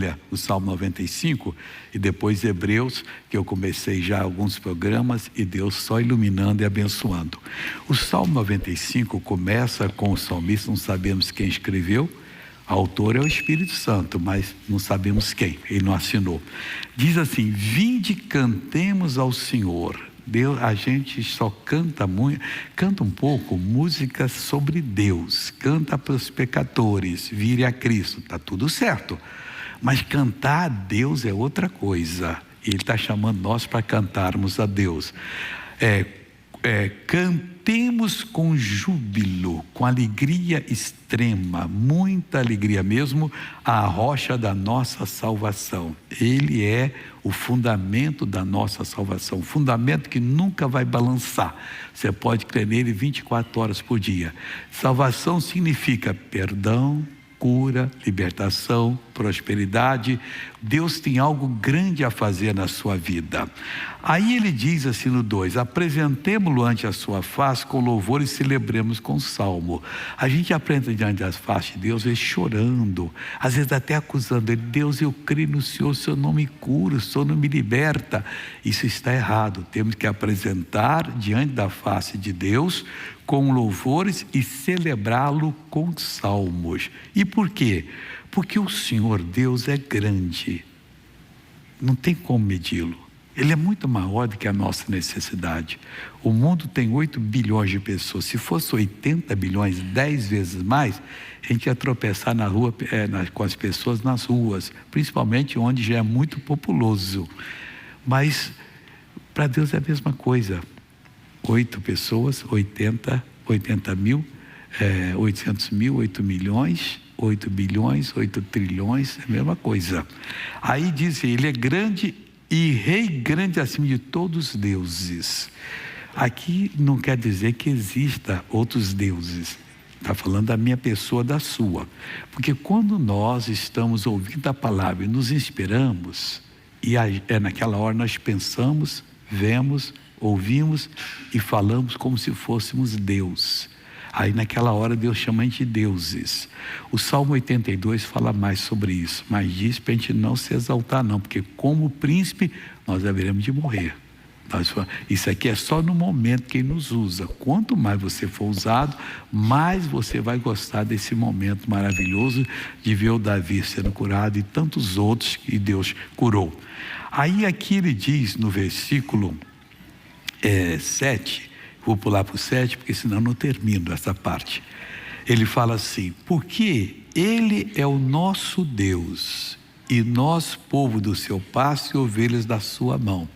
Bíblia, o Salmo 95, e depois Hebreus, que eu comecei já alguns programas, e Deus só iluminando e abençoando. O Salmo 95 começa com o salmista, não sabemos quem escreveu, o autor é o Espírito Santo, mas não sabemos quem, ele não assinou. Diz assim: vinde, cantemos ao Senhor. Deus, a gente só canta muito, canta um pouco música sobre Deus, canta para os pecadores, vire a Cristo, está tudo certo. Mas cantar a Deus é outra coisa. Ele está chamando nós para cantarmos a Deus. Cantemos com júbilo, com alegria extrema, muita alegria mesmo, a rocha da nossa salvação. Ele é o fundamento da nossa salvação, fundamento que nunca vai balançar. Você pode crer nele 24 horas por dia. Salvação significa perdão, cura, libertação, prosperidade. Deus tem algo grande a fazer na sua vida. Aí ele diz assim no 2: apresentemo-lo ante a sua face com louvor e celebremos com salmo. A gente aprende diante das faces de Deus, ele chorando, às vezes até acusando ele: Deus, eu creio no Senhor, o Senhor não me cura, o Senhor não me liberta. Isso está errado. Temos que apresentar diante da face de Deus com louvores e celebrá-lo com salmos. E por quê? Porque o Senhor Deus é grande, não tem como medi-lo. Ele é muito maior do que a nossa necessidade. O mundo tem 8 bilhões de pessoas. Se fosse 80 bilhões, 10 vezes mais, a gente ia tropeçar na rua, com as pessoas nas ruas, principalmente onde já é muito populoso. Mas para Deus é a mesma coisa. 8 pessoas, 80 mil, 800 mil, 8 milhões, 8 bilhões, 8 trilhões, é a mesma coisa. Aí diz: ele é grande e rei grande acima de todos os deuses. Aqui não quer dizer que exista outros deuses. Está falando da minha pessoa, da sua. Porque quando nós estamos ouvindo a palavra e nos inspiramos, e naquela hora nós pensamos, vemos, ouvimos e falamos como se fôssemos Deus. Aí naquela hora Deus chama a gente de deuses. O Salmo 82 fala mais sobre isso, mas diz para a gente não se exaltar não, porque como príncipe nós haveremos de morrer. Isso aqui é só no momento que Ele nos usa. Quanto mais você for usado, mais você vai gostar desse momento maravilhoso de ver o Davi sendo curado e tantos outros que Deus curou. Aí aqui ele diz no versículo 7, vou pular para o 7 porque senão não termino essa parte. Ele fala assim: porque Ele é o nosso Deus e nós povo do seu pasto e ovelhas da sua mão.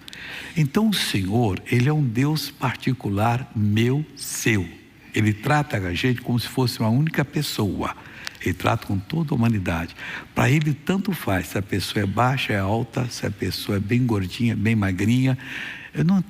Então o Senhor, Ele é um Deus particular meu, seu. Ele trata a gente como se fosse uma única pessoa. Ele trata com toda a humanidade. Para Ele tanto faz se a pessoa é baixa, é alta, se a pessoa é bem gordinha, bem magrinha. Não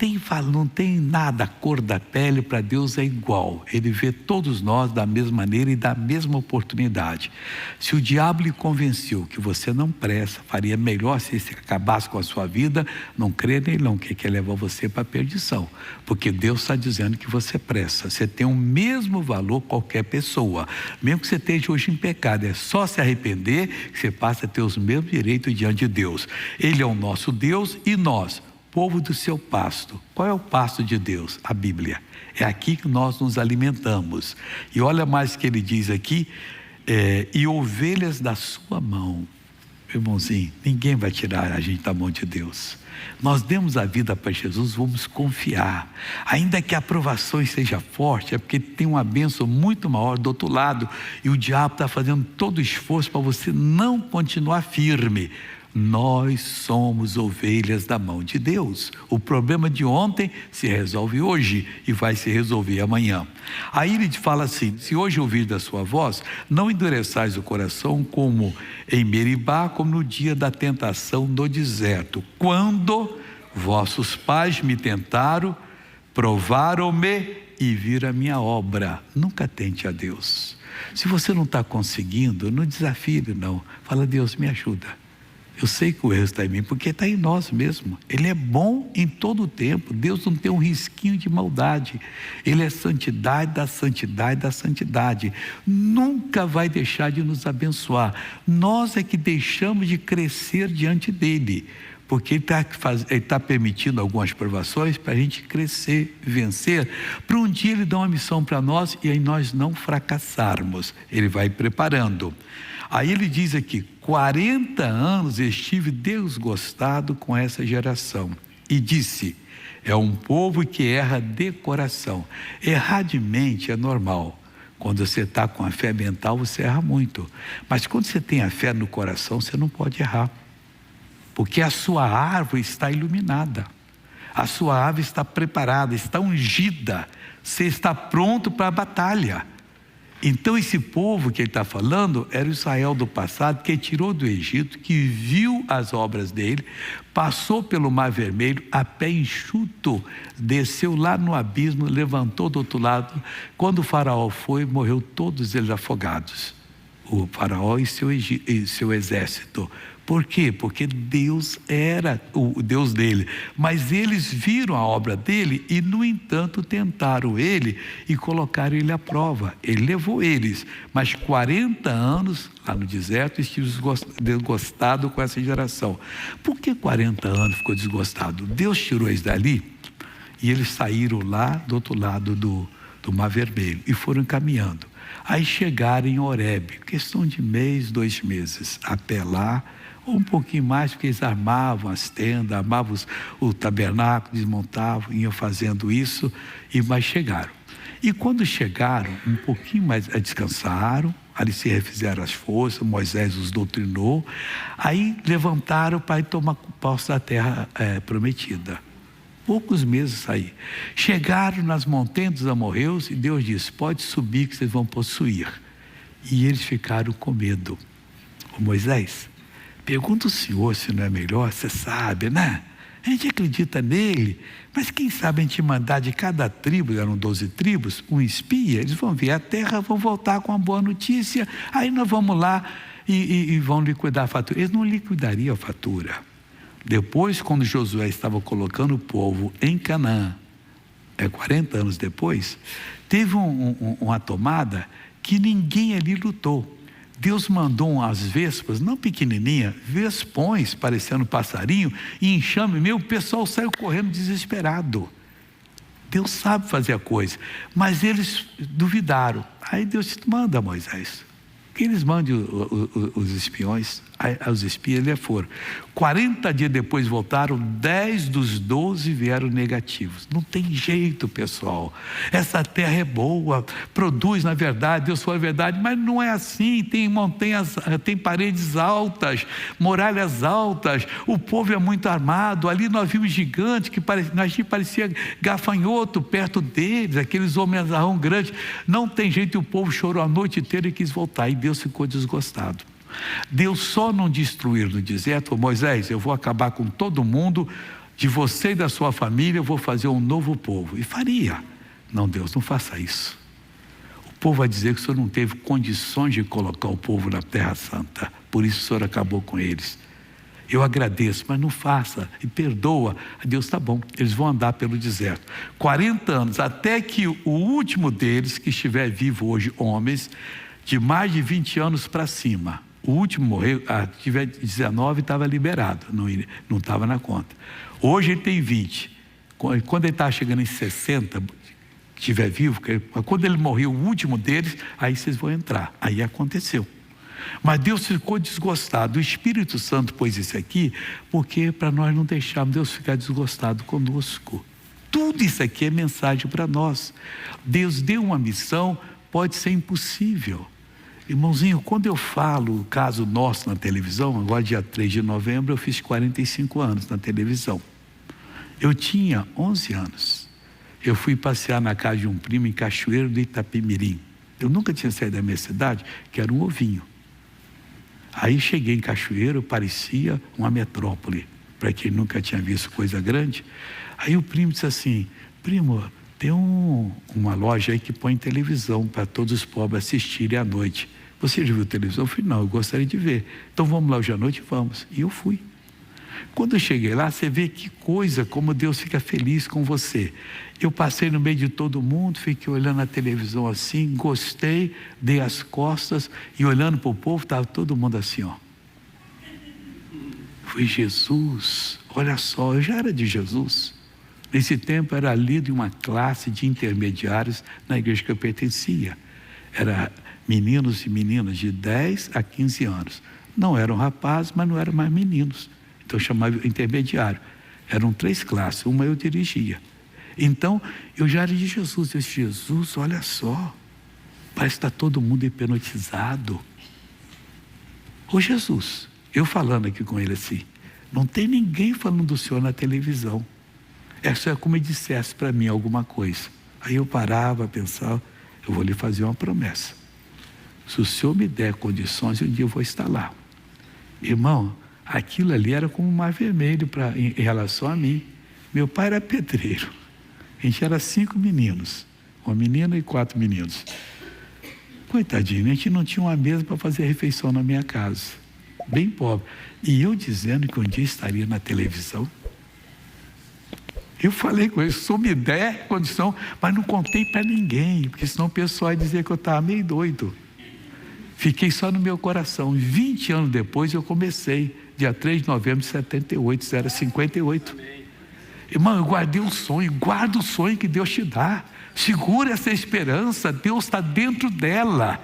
tem nada, a cor da pele para Deus é igual. Ele vê todos nós da mesma maneira e da mesma oportunidade. Se o diabo lhe convenceu que você não presta, faria melhor se você acabasse com a sua vida, não crê nele não, que quer levar você para a perdição. Porque Deus está dizendo que você presta. Você tem o mesmo valor que qualquer pessoa. Mesmo que você esteja hoje em pecado, é só se arrepender que você passa a ter os mesmos direitos diante de Deus. Ele é o nosso Deus e nós, povo do seu pasto. Qual é o pasto de Deus? A Bíblia. É aqui que nós nos alimentamos. E olha mais que ele diz aqui: e ovelhas da sua mão. Irmãozinho, ninguém vai tirar a gente da mão de Deus. Nós demos a vida para Jesus, vamos confiar. Ainda que a aprovação seja forte, é porque tem uma bênção muito maior do outro lado. E o diabo está fazendo todo o esforço para você não continuar firme. Nós somos ovelhas da mão de Deus. O problema de ontem se resolve hoje e vai se resolver amanhã. Aí ele fala assim: se hoje ouvir da sua voz, não endureçais o coração como em Meribá, como no dia da tentação no deserto, quando vossos pais me tentaram, provaram-me e viram a minha obra. Nunca tente a Deus. Se você não está conseguindo, não desafie não. Fala: Deus, me ajuda. Eu sei que o erro está em mim, porque está em nós mesmo. Ele é bom em todo o tempo. Deus não tem um risquinho de maldade. Ele é santidade da santidade da santidade. Nunca vai deixar de nos abençoar. Nós é que deixamos de crescer diante dele, porque ele está permitindo algumas provações para a gente crescer, vencer, para um dia ele dar uma missão para nós e aí nós não fracassarmos. Ele vai preparando. Aí ele diz aqui: 40 anos estive desgostado com essa geração. E disse: é um povo que erra de coração. Errar de mente é normal. Quando você está com a fé mental, você erra muito. Mas quando você tem a fé no coração, você não pode errar. Porque a sua árvore está iluminada. A sua árvore está preparada, está ungida. Você está pronto para a batalha. Então esse povo que ele está falando era o Israel do passado, que tirou do Egito, que viu as obras dele, passou pelo Mar Vermelho a pé enxuto, desceu lá no abismo, levantou do outro lado. Quando o faraó foi, morreu todos eles afogados. O faraó e seu exército. Por quê? Porque Deus era o Deus dele, mas eles viram a obra dele e, no entanto, tentaram ele e colocaram ele à prova. Ele levou eles, mas 40 anos lá no deserto estive desgostado com essa geração. Por que 40 anos ficou desgostado? Deus tirou eles dali e eles saíram lá do outro lado do Mar Vermelho e foram caminhando. Aí chegaram em Horebe, questão de mês, 2 meses, a pé lá, ou um pouquinho mais, porque eles armavam as tendas, armavam o tabernáculo, desmontavam, iam fazendo isso, mas chegaram. E quando chegaram, um pouquinho mais, descansaram, ali se refizeram as forças, Moisés os doutrinou, aí levantaram para ir tomar posse da terra prometida. Poucos meses aí. Chegaram nas montanhas dos amorreus e Deus disse: pode subir que vocês vão possuir. E eles ficaram com medo. Ô Moisés, pergunta o Senhor se não é melhor, você sabe, né? A gente acredita nele, mas quem sabe a gente mandar de cada tribo, eram 12 tribos, um espia, eles vão ver a terra, vão voltar com uma boa notícia, aí nós vamos lá e vão liquidar a fatura. Eles não liquidariam a fatura. Depois, quando Josué estava colocando o povo em Canaã, 40 anos depois, teve uma tomada que ninguém ali lutou. Deus mandou umas vespas, não pequenininha, vespões, parecendo passarinho, e enxame, o pessoal saiu correndo desesperado. Deus sabe fazer a coisa, mas eles duvidaram. Aí Deus disse: manda Moisés, que eles mandem os espiões. Aí os espias foram. 40 dias depois voltaram, 10 dos 12 vieram negativos. Não tem jeito, pessoal. Essa terra é boa, produz na verdade, Deus foi a verdade, mas não é assim. Tem montanhas, tem paredes altas, muralhas altas, o povo é muito armado. Ali nós vimos gigantes que parecia gafanhoto perto deles, aqueles homens grandes. Não tem jeito, e o povo chorou a noite inteira e quis voltar, e Deus ficou desgostado. Deus só não destruir no deserto: Moisés, eu vou acabar com todo mundo, de você e da sua família eu vou fazer um novo povo. E faria. Não, Deus, não faça isso. O povo vai dizer que o Senhor não teve condições de colocar o povo na terra santa, por isso o Senhor acabou com eles. Eu agradeço, mas não faça, e perdoa. Deus: tá bom, eles vão andar pelo deserto 40 anos, até que o último deles, que estiver vivo hoje, homens de mais de 20 anos para cima, o último morreu, tiver 19, estava liberado, não estava na conta. Hoje ele tem 20. Quando ele está chegando em 60, estiver vivo, quando ele morreu, o último deles, aí vocês vão entrar. Aí aconteceu. Mas Deus ficou desgostado. O Espírito Santo pôs isso aqui, porque para nós não deixarmos Deus ficar desgostado conosco. Tudo isso aqui é mensagem para nós. Deus deu uma missão, pode ser impossível. Irmãozinho, quando eu falo o caso nosso na televisão, agora dia 3 de novembro, eu fiz 45 anos na televisão. Eu tinha 11 anos. Eu fui passear na casa de um primo em Cachoeiro do Itapemirim. Eu nunca tinha saído da minha cidade, que era um ovinho. Aí cheguei em Cachoeiro, parecia uma metrópole, para quem nunca tinha visto coisa grande. Aí o primo disse assim: primo, tem uma loja aí que põe televisão para todos os pobres assistirem à noite. você já viu televisão? Eu falei, não, eu gostaria de ver. Então vamos lá hoje à noite? Vamos. E eu fui. Quando eu cheguei lá, você vê que coisa, como Deus fica feliz com você. Eu passei no meio de todo mundo, fiquei olhando a televisão assim, gostei, dei as costas e olhando para o povo, estava todo mundo assim, ó. Foi Jesus, olha só, eu já era de Jesus. Nesse tempo era líder de uma classe de intermediários na igreja que eu pertencia. Era meninos e meninas de 10 a 15 anos. Não eram rapazes, mas não eram mais meninos. Então eu chamava intermediário. Eram 3 classes, uma eu dirigia. Então eu já era de Jesus. Eu disse, Jesus, olha só, parece que está todo mundo hipnotizado. Ô Jesus, eu falando aqui com ele assim, não tem ninguém falando do Senhor na televisão. É só como ele dissesse para mim alguma coisa. Aí eu parava, pensava, eu vou lhe fazer uma promessa. Se o Senhor me der condições, um dia eu vou estar lá. Irmão, aquilo ali era como um mar vermelho em relação a mim. Meu pai era pedreiro. A gente era 5 meninos. Uma menina e 4 meninos. Coitadinho, a gente não tinha uma mesa para fazer refeição na minha casa. Bem pobre. E eu dizendo que um dia estaria na televisão. Eu falei com ele, se eu me der condição, mas não contei para ninguém, porque senão o pessoal ia dizer que eu estava meio doido. Fiquei só no meu coração. 20 anos depois eu comecei, dia 3 de novembro de 78, era 58. Irmão, eu guardei um sonho, guarda o sonho que Deus te dá. Segura essa esperança, Deus está dentro dela.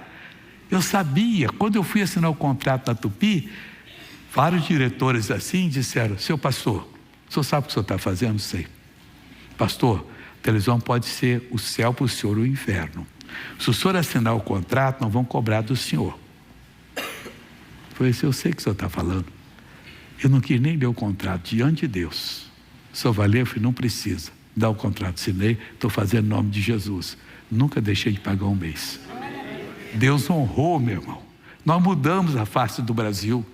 Eu sabia, quando eu fui assinar o contrato na Tupi, vários diretores assim disseram, seu pastor, o senhor sabe o que o senhor está fazendo? Sei. Pastor, a televisão pode ser o céu para o senhor ou o inferno. Se o senhor assinar o contrato, não vão cobrar do senhor. Eu falei assim, eu sei o que o senhor está falando. Eu não quis nem ler o contrato diante de Deus. O senhor vai ler? Eu falei, não precisa. Dá o contrato, assinei, estou fazendo em nome de Jesus. Nunca deixei de pagar um mês. Deus honrou, meu irmão. Nós mudamos a face do Brasil.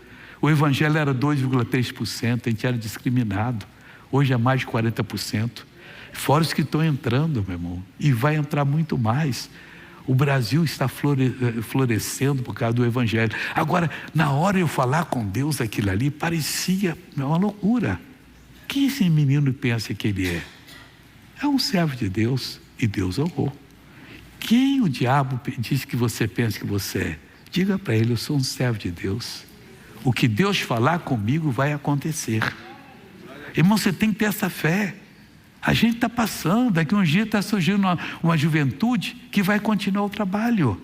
O evangelho era 2,3%, a gente era discriminado. Hoje é mais de 40%. Fora os que estão entrando, meu irmão. E vai entrar muito mais. O Brasil está florescendo por causa do evangelho. Agora, na hora de eu falar com Deus aquilo ali, parecia uma loucura. Quem esse menino pensa que ele é? É um servo de Deus e Deus honrou. Quem o diabo diz que você pensa que você é? Diga para ele, eu sou um servo de Deus. O que Deus falar comigo vai acontecer. Irmão, você tem que ter essa fé. A gente está passando, daqui a um dia está surgindo uma juventude que vai continuar o trabalho.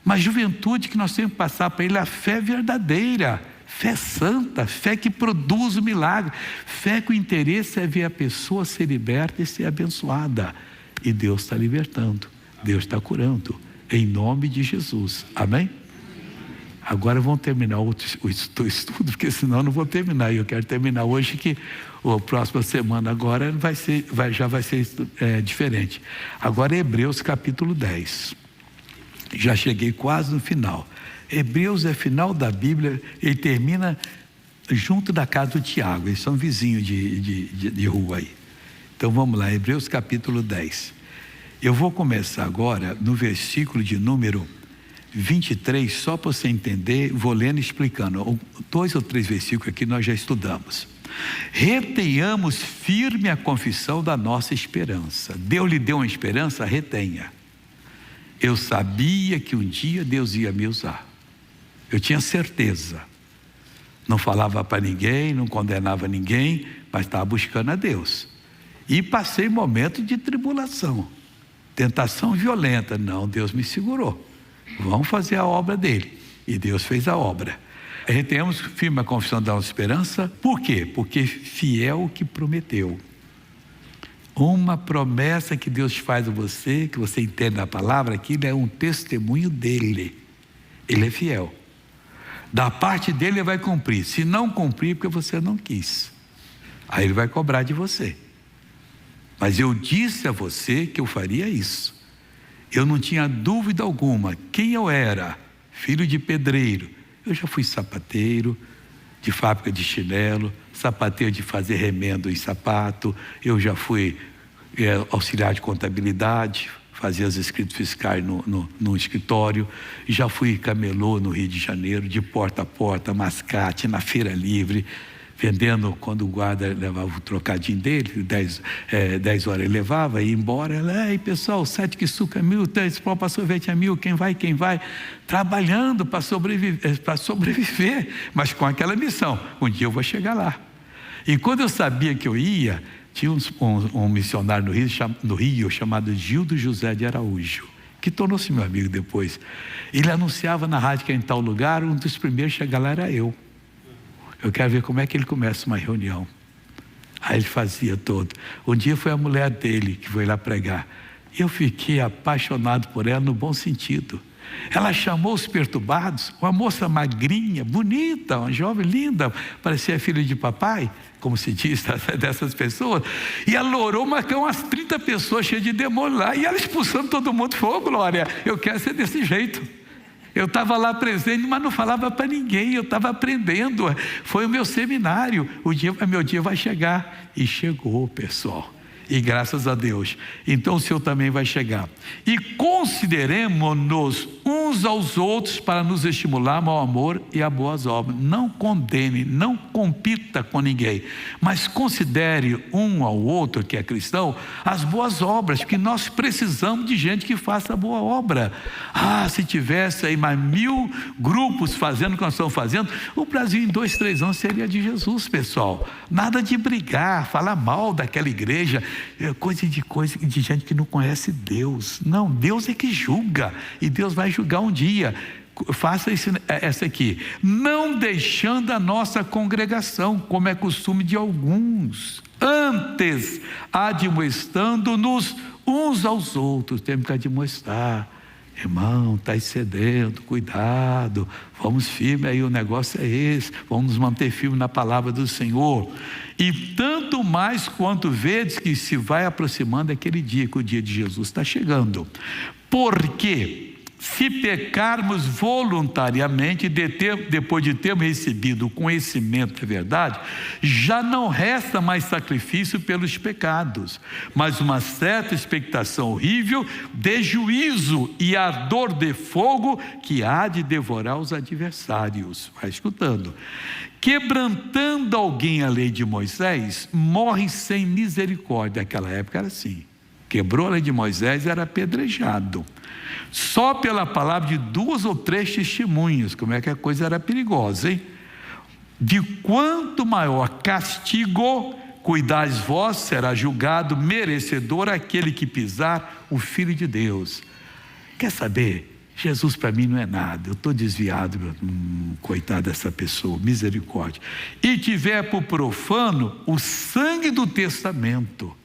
Uma juventude que nós temos que passar para ele a fé verdadeira, fé santa, fé que produz o milagre, fé que o interesse é ver a pessoa ser liberta e ser abençoada. E Deus está libertando, Deus está curando, em nome de Jesus. Amém? Agora vamos terminar o estudo, porque senão não vou terminar. E eu quero terminar hoje, que a próxima semana agora já vai ser diferente. Agora é Hebreus capítulo 10. Já cheguei quase no final. Hebreus é final da Bíblia, ele termina junto da casa do Tiago. Eles são vizinhos de rua aí. Então vamos lá, Hebreus capítulo 10. Eu vou começar agora no versículo de número 23, só para você entender, vou lendo e explicando. 2 ou 3 versículos aqui nós já estudamos. Retenhamos firme a confissão da nossa esperança. Deus lhe deu uma esperança, retenha. Eu sabia que um dia Deus ia me usar. Eu tinha certeza. Não falava para ninguém, não condenava ninguém, mas estava buscando a Deus. E passei momentos de tribulação, tentação violenta. Não, Deus me segurou. Vamos fazer a obra dele. E Deus fez a obra. Retenhamos firme a confissão da nossa esperança. Por quê? Porque fiel o que prometeu. Uma promessa que Deus faz a você, que você entende na palavra, aquilo é um testemunho dele. Ele é fiel. Da parte dele ele vai cumprir. Se não cumprir, porque você não quis, aí ele vai cobrar de você. Mas eu disse a você que eu faria isso. Eu não tinha dúvida alguma quem eu era. Filho de pedreiro. Eu já fui sapateiro de fábrica de chinelo, sapateiro de fazer remendo em sapato. Eu já fui auxiliar de contabilidade, fazia os escritos fiscais no escritório, já fui camelô no Rio de Janeiro, de porta a porta, mascate, na feira livre, vendendo, quando o guarda levava o trocadinho dele, 10 horas ele levava, ia embora, aí pessoal, 7 que suca 1.000, 3 pão para sorvete a 1.000, quem vai, trabalhando para sobreviver, mas com aquela missão, um dia eu vou chegar lá. E quando eu sabia que eu ia, tinha um missionário no Rio chamado Gildo José de Araújo, que tornou-se meu amigo depois. Ele anunciava na rádio que em tal lugar, um dos primeiros a chegar lá era eu. Eu quero ver como é que ele começa uma reunião. Aí ele fazia todo. Um dia foi a mulher dele que foi lá pregar. Eu fiquei apaixonado por ela no bom sentido. Ela chamou os perturbados, uma moça magrinha, bonita, uma jovem linda, parecia filha de papai, como se diz dessas pessoas, e ela orou, marcou umas 30 pessoas cheias de demônio lá, e ela expulsando todo mundo. Falou: glória, eu quero ser desse jeito. Eu estava lá presente, mas não falava para ninguém, eu estava aprendendo, foi o meu seminário, meu dia vai chegar, e chegou, pessoal. E graças a Deus, então o seu também vai chegar. E consideremos-nos uns aos outros para nos estimular ao amor e a boas obras. Não condene, não compita com ninguém, mas considere um ao outro que é cristão as boas obras, porque nós precisamos de gente que faça a boa obra. Se tivesse aí mais 1000 grupos fazendo o que nós estamos fazendo, o Brasil em 2, 3 anos seria de Jesus, pessoal. Nada de brigar, falar mal daquela igreja, coisa de gente que não conhece Deus. Não, Deus é que julga, e Deus vai julgar um dia. Faça essa aqui: não deixando a nossa congregação, como é costume de alguns, antes admoestando-nos uns aos outros. Temos que admoestar. Irmão, está excedendo, cuidado, vamos firme aí, o negócio é esse, vamos nos manter firmes na palavra do Senhor. E tanto mais quanto vedes que se vai aproximando aquele dia, que o dia de Jesus está chegando. Porque se pecarmos voluntariamente, depois de termos recebido o conhecimento da verdade, já não resta mais sacrifício pelos pecados, mas uma certa expectação horrível de juízo e ardor de fogo que há de devorar os adversários. Vai escutando. Quebrantando alguém a lei de Moisés, morre sem misericórdia. Naquela época era assim: quebrou a lei de Moisés, era apedrejado. Só pela palavra de 2 ou 3 testemunhas. Como é que a coisa era perigosa, hein? De quanto maior castigo cuidais vós, será julgado merecedor aquele que pisar o Filho de Deus. Quer saber? Jesus para mim não é nada, eu estou desviado, coitado dessa pessoa, misericórdia. E tiver por profano o sangue do testamento.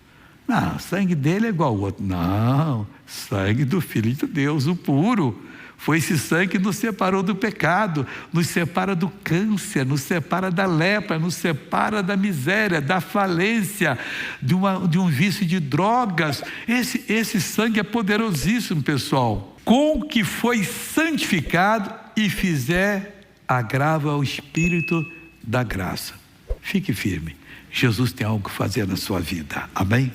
Não, o sangue dele é igual ao outro. Não, sangue do Filho de Deus, o puro. Foi esse sangue que nos separou do pecado, nos separa do câncer, nos separa da lepra, nos separa da miséria, da falência, de um vício de drogas. Esse sangue é poderosíssimo, pessoal. Com o que foi santificado e fizer agravo ao Espírito da graça. Fique firme. Jesus tem algo a fazer na sua vida. Amém?